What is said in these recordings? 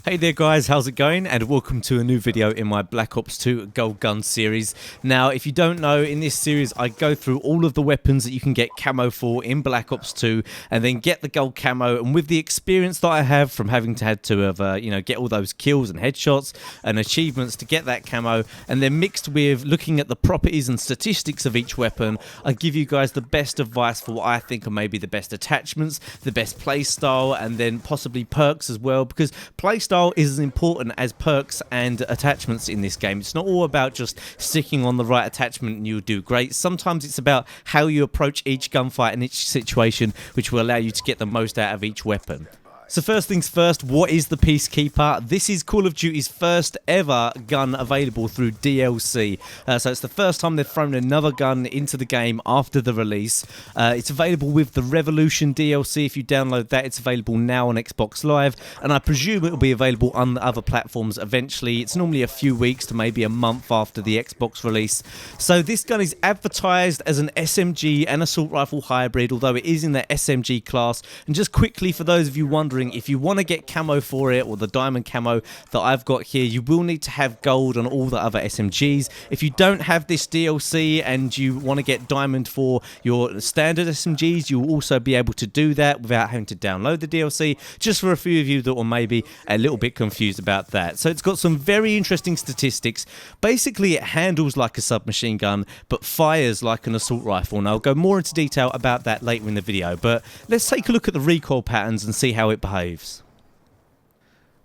Hey there guys, how's it going? And welcome to a new video in my Black Ops 2 Gold Gun series. Now, if you don't know, in this series I go through all of the weapons that you can get camo for in Black Ops 2 and then get the gold camo. And with the experience that I have from having had to have, get all those kills and headshots and achievements to get that camo, and then mixed with looking at the properties and statistics of each weapon, I give you guys the best advice for what I think are maybe the best attachments, the best playstyle, and then possibly perks as well, because playstyle is as important as perks and attachments in this game. It's not all about just sticking on the right attachment and you'll do great. Sometimes it's about how you approach each gunfight and each situation, which will allow you to get the most out of each weapon. So first things first, what is the Peacekeeper? This is Call of Duty's first ever gun available through DLC. So it's the first time they've thrown another gun into the game after the release. It's available with the Revolution DLC. If you download that, it's available now on Xbox Live. And I presume it will be available on the other platforms eventually. It's normally a few weeks to maybe a month after the Xbox release. So this gun is advertised as an SMG and assault rifle hybrid, although it is in the SMG class. And just quickly, for those of you wondering, if you want to get camo for it, or the diamond camo that I've got here, you will need to have gold on all the other SMGs. If you don't have this DLC and you want to get diamond for your standard SMGs, you will also be able to do that without having to download the DLC, just for a few of you that were maybe a little bit confused about that. So it's got some very interesting statistics. Basically, it handles like a submachine gun, but fires like an assault rifle. And I'll go more into detail about that later in the video, but let's take a look at the recoil patterns and see how it behaves.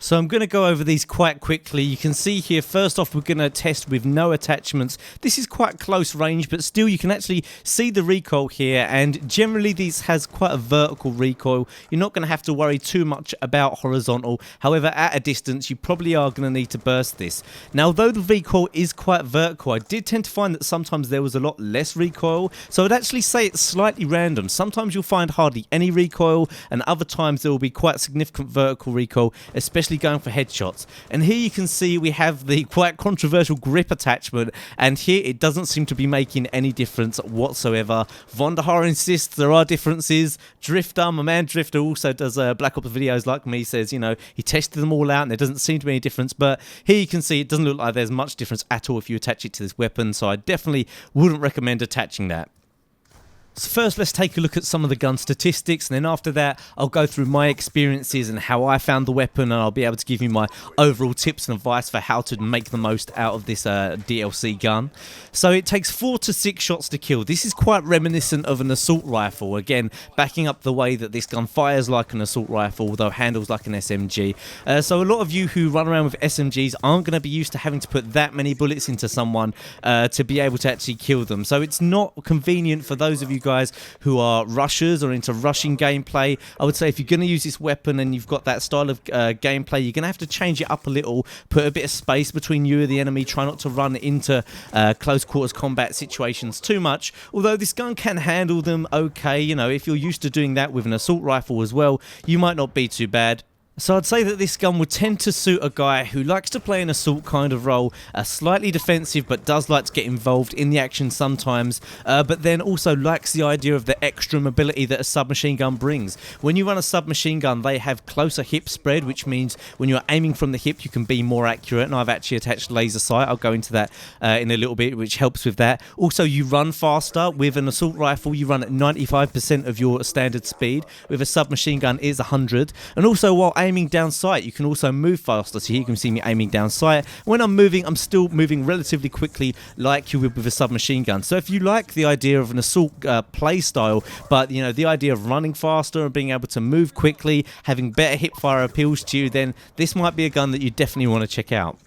So I'm going to go over these quite quickly. You can see here, first off, we're going to test with no attachments. This is quite close range, but still you can actually see the recoil here, and generally this has quite a vertical recoil. You're not going to have to worry too much about horizontal. However, at a distance, you probably are going to need to burst this. Now, although the recoil is quite vertical, I did tend to find that sometimes there was a lot less recoil. So I'd actually say it's slightly random. Sometimes you'll find hardly any recoil, and other times there will be quite significant vertical recoil, especially going for headshots. And here you can see we have the quite controversial grip attachment, and here it doesn't seem to be making any difference whatsoever. Vonderhaar insists there are differences. Drifter, my man Drifter, also does Black Ops videos like me, says, you know, he tested them all out and there doesn't seem to be any difference, but here you can see it doesn't look like there's much difference at all if you attach it to this weapon, so I definitely wouldn't recommend attaching that. So first, let's take a look at some of the gun statistics, and then after that I'll go through my experiences and how I found the weapon, and I'll be able to give you my overall tips and advice for how to make the most out of this DLC gun. So it takes 4 to 6 shots to kill. This is quite reminiscent of an assault rifle, again backing up the way that this gun fires like an assault rifle, although handles like an SMG. So a lot of you who run around with SMGs aren't going to be used to having to put that many bullets into someone to be able to actually kill them. So it's not convenient for those of you guys who are rushers or into rushing gameplay. I would say if you're going to use this weapon and you've got that style of gameplay, you're going to have to change it up a little, put a bit of space between you and the enemy, try not to run into close quarters combat situations too much, although this gun can handle them okay. You know, if you're used to doing that with an assault rifle as well, you might not be too bad. So I'd say that this gun would tend to suit a guy who likes to play an assault kind of role, slightly defensive but does like to get involved in the action sometimes, but then also likes the idea of the extra mobility that a submachine gun brings. When you run a submachine gun, they have closer hip spread, which means when you're aiming from the hip you can be more accurate, and I've actually attached laser sight. I'll go into that in a little bit, which helps with that. Also, you run faster. With an assault rifle you run at 95% of your standard speed. With a submachine gun it is 100, and also while aiming down sight you can also move faster. So here you can see me aiming down sight. When I'm moving, I'm still moving relatively quickly like you would with a submachine gun. So if you like the idea of an assault play style, but you know, the idea of running faster and being able to move quickly, having better hip fire appeals to you, then this might be a gun that you definitely want to check out.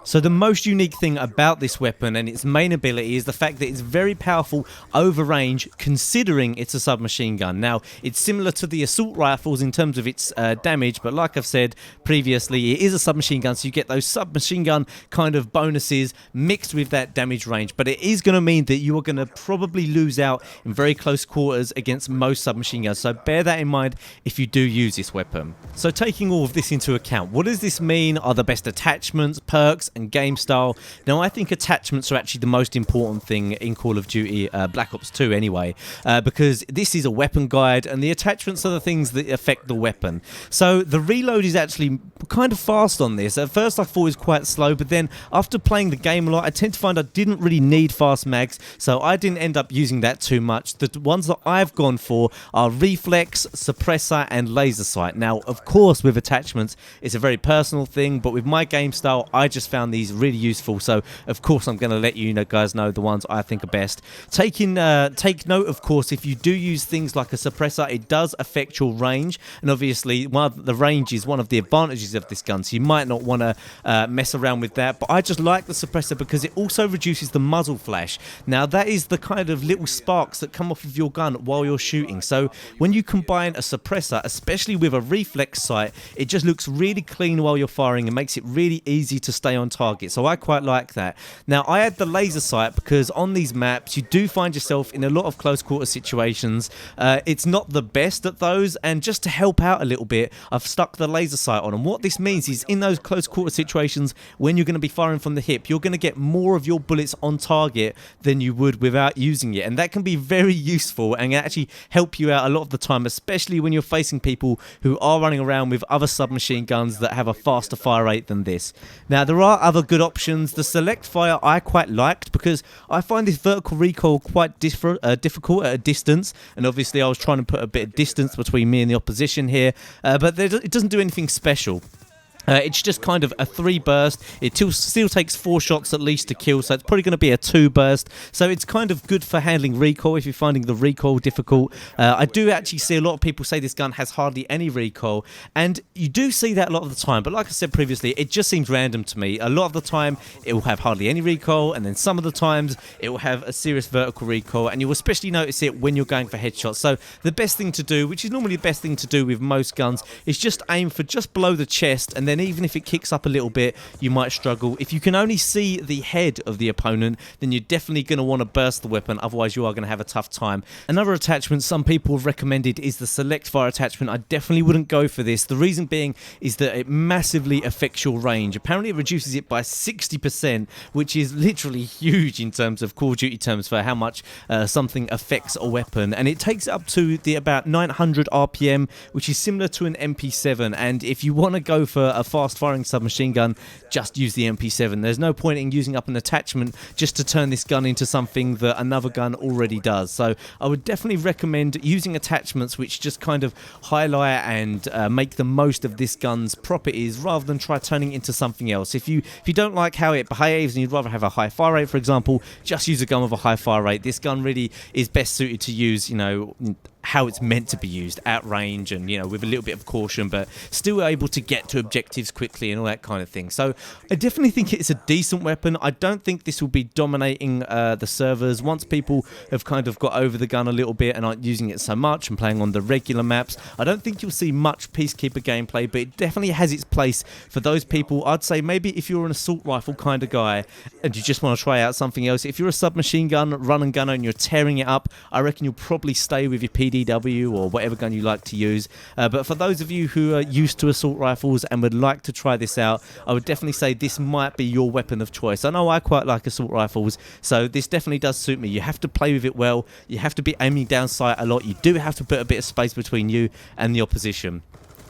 So the most unique thing about this weapon and its main ability is the fact that it's very powerful over range, considering it's a submachine gun. Now, it's similar to the assault rifles in terms of its damage, but like I've said previously, it is a submachine gun, so you get those submachine gun kind of bonuses mixed with that damage range. But it is going to mean that you are going to probably lose out in very close quarters against most submachine guns, so bear that in mind if you do use this weapon. So taking all of this into account, what does this mean are the best attachments, perks, and game style. Now, I think attachments are actually the most important thing in Call of Duty Black Ops 2 anyway, because this is a weapon guide, and the attachments are the things that affect the weapon. So the reload is actually kind of fast on this. At first I thought it was quite slow, but then after playing the game a lot, I tend to find I didn't really need fast mags, so I didn't end up using that too much. The ones that I've gone for are reflex, suppressor, and laser sight. Now, of course, with attachments, it's a very personal thing, but with my game style, I just found these really useful, so of course I'm going to let you guys know the ones I think are best. Take note, of course, if you do use things like a suppressor, it does affect your range, and obviously the range is one of the advantages of this gun, so you might not want to mess around with that, but I just like the suppressor because it also reduces the muzzle flash. Now, that is the kind of little sparks that come off of your gun while you're shooting, so when you combine a suppressor, especially with a reflex sight, it just looks really clean while you're firing and makes it really easy to stay on target, so I quite like that. Now, I had the laser sight because on these maps you do find yourself in a lot of close quarter situations. It's not the best at those, and just to help out a little bit, I've stuck the laser sight on, and what this means is in those close quarter situations when you're going to be firing from the hip, you're going to get more of your bullets on target than you would without using it, and that can be very useful and actually help you out a lot of the time, especially when you're facing people who are running around with other submachine guns that have a faster fire rate than this. Now, there are other good options. The select fire I quite liked because I find this vertical recoil quite difficult at a distance, and obviously I was trying to put a bit of distance between me and the opposition here, but it doesn't do anything special. It's just kind of a 3 burst. It still takes 4 shots at least to kill, so it's probably going to be a 2 burst. So it's kind of good for handling recoil if you're finding the recoil difficult. I do actually see a lot of people say this gun has hardly any recoil, and you do see that a lot of the time, but like I said previously, it just seems random to me. A lot of the time it will have hardly any recoil, and then some of the times it will have a serious vertical recoil, and you'll especially notice it when you're going for headshots. So the best thing to do, which is normally the best thing to do with most guns, is just aim for just below the chest, and then even if it kicks up a little bit, you might struggle. If you can only see the head of the opponent, then you're definitely going to want to burst the weapon, otherwise you are going to have a tough time. Another attachment some people have recommended is the select fire attachment. I definitely wouldn't go for this. The reason being is that it massively affects your range. Apparently it reduces it by 60%, which is literally huge in terms of Call of Duty terms for how much something affects a weapon, and it takes up to about 900 RPM, which is similar to an MP7, and if you want to go for a fast firing submachine gun, just use the MP7. There's no point in using up an attachment just to turn this gun into something that another gun already does. So I would definitely recommend using attachments which just kind of highlight and make the most of this gun's properties rather than try turning it into something else. If you don't like how it behaves and you'd rather have a high fire rate, for example, just use a gun with a high fire rate. This gun really is best suited to use, how it's meant to be used at range, and with a little bit of caution, but still able to get to objectives quickly and all that kind of thing. So I definitely think it's a decent weapon. I don't think this will be dominating the servers. Once people have kind of got over the gun a little bit and aren't using it so much and playing on the regular maps, I don't think you'll see much Peacekeeper gameplay, but it definitely has its place for those people. I'd say maybe if you're an assault rifle kind of guy and you just want to try out something else. If you're a submachine gun, run and gunner, and you're tearing it up, I reckon you'll probably stay with your PDW or whatever gun you like to use. But for those of you who are used to assault rifles and would like to try this out, I would definitely say this might be your weapon of choice. I know I quite like assault rifles, so this definitely does suit me. You have to play with it well. You have to be aiming down sight a lot. You do have to put a bit of space between you and the opposition.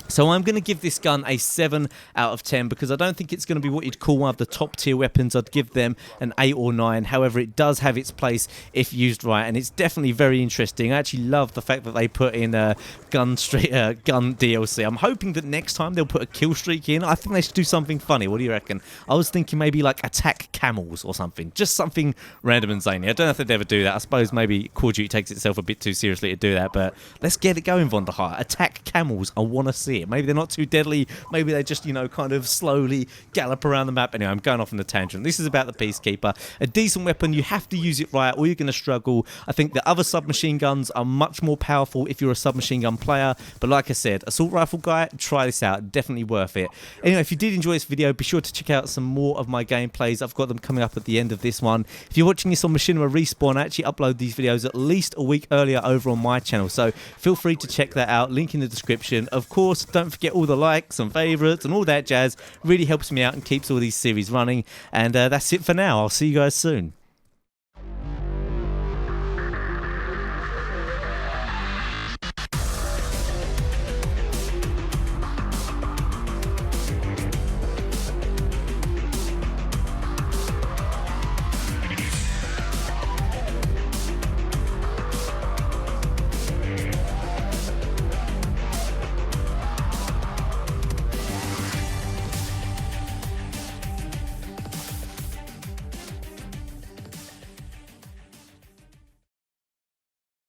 So I'm going to give this gun a 7 out of 10 because I don't think it's going to be what you'd call one of the top tier weapons. I'd give them an 8 or 9. However, it does have its place if used right, and it's definitely very interesting. I actually love the fact that they put in a gun DLC. I'm hoping that next time they'll put a kill streak in. I think they should do something funny. What do you reckon? I was thinking maybe like attack camels or something. Just something random and zany. I don't know if they'd ever do that. I suppose maybe Call of Duty takes itself a bit too seriously to do that, but let's get it going, Von der Hart. Attack camels. I want to see it. Maybe they're not too deadly. Maybe they just, kind of slowly gallop around the map. Anyway, I'm going off on a tangent. This is about the Peacekeeper. A decent weapon. You have to use it right or you're going to struggle. I think the other submachine guns are much more powerful if you're a submachine gun player. But like I said, assault rifle guy, try this out. Definitely worth it. Anyway, if you did enjoy this video, be sure to check out some more of my gameplays. I've got them coming up at the end of this one. If you're watching this on Machinima Respawn, I actually upload these videos at least a week earlier over on my channel. So feel free to check that out. Link in the description. Of course, don't forget all the likes and favourites and all that jazz. Really helps me out and keeps all these series running. And that's it for now. I'll see you guys soon.